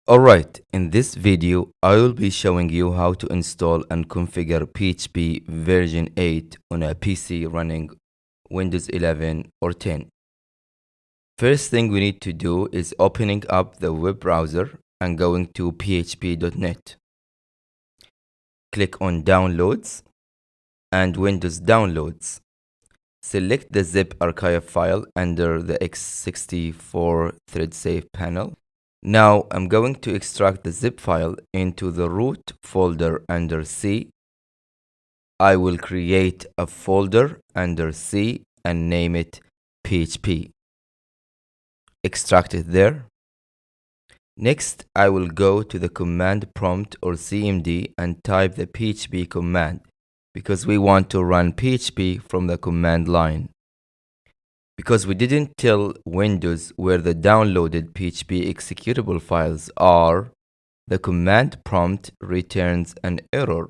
Alright, in this video, I will be showing you how to install and configure PHP version 8 on a PC running Windows 11 or 10. First thing we need to do is opening up the web browser and going to php.net. Click on Downloads and Windows Downloads. Select the zip archive file under the x64 thread safe panel. Now I'm going to extract the zip file into the root folder under C. I will create a folder under C and name it PHP. Extract it there. Next, I will go to the command prompt or CMD and type the PHP command because we want to run PHP from the command line. Because we didn't tell Windows where the downloaded PHP executable files are, the command prompt returns an error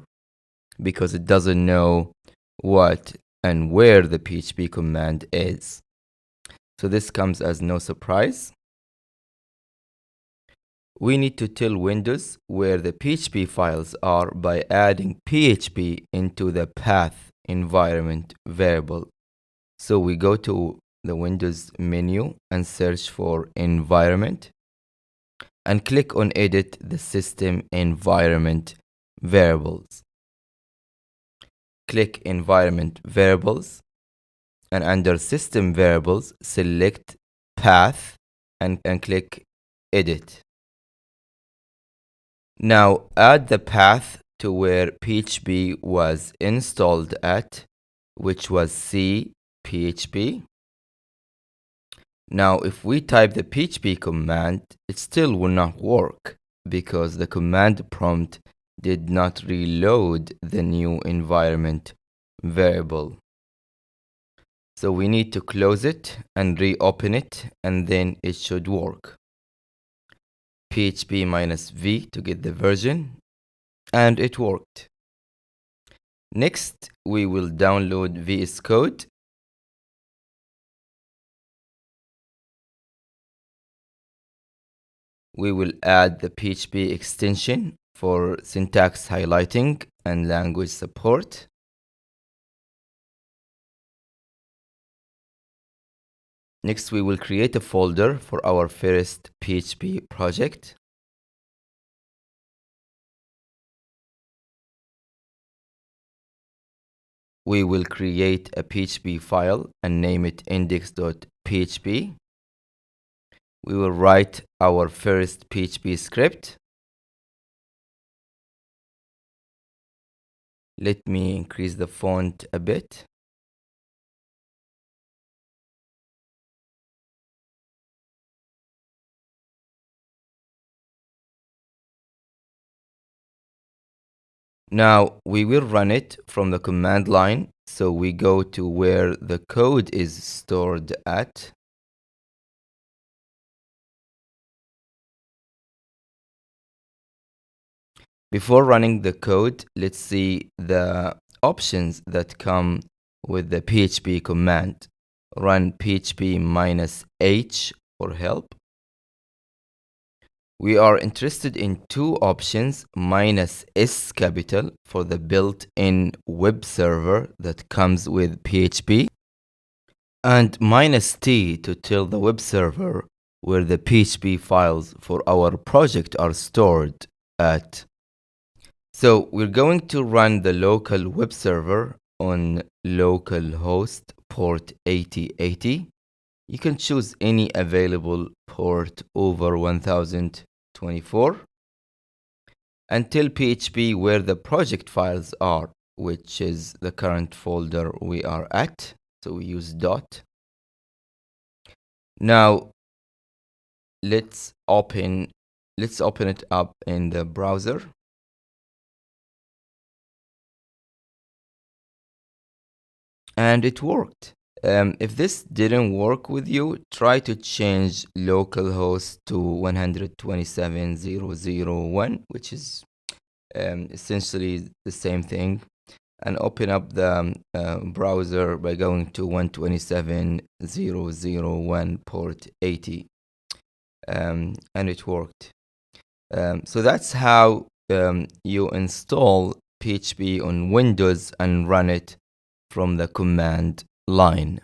because it doesn't know what and where the PHP command is. So this comes as no surprise. We need to tell Windows where the PHP files are by adding PHP into the path environment variable. So we go to the Windows menu and search for environment and click on edit the system environment variables. Click environment variables and under system variables select path and click edit. Now add the path to where PHP was installed at, which was C PHP. Now, if we type the PHP command, it still will not work because the command prompt did not reload the new environment variable. So we need to close it and reopen it, and then it should work. PHP-V to get the version, and it worked. Next, we will download VS Code. We will add the PHP extension for syntax highlighting and language support. Next, we will create a folder for our first PHP project. We will create a PHP file and name it index.php. We will write our first PHP script. Let me increase the font a bit. Now we will run it from the command line. So we go to where the code is stored at. Before running the code, let's see the options that come with the PHP command. Run PHP-H for help. We are interested in two options, -S capital for the built-in web server that comes with PHP, and -T to tell the web server where the PHP files for our project are stored at. So we're going to run the local web server on localhost port 8080. You can choose any available port over 1024 and tell PHP where the project files are, which is the current folder we are at. So we use dot. Now let's open it up in the browser. And it worked. If this didn't work with you, try to change localhost to 127.0.0.1, which is essentially the same thing, and open up the browser by going to 127.0.0.1 port 80, and it worked. So that's how you install PHP on Windows and run it from the command line.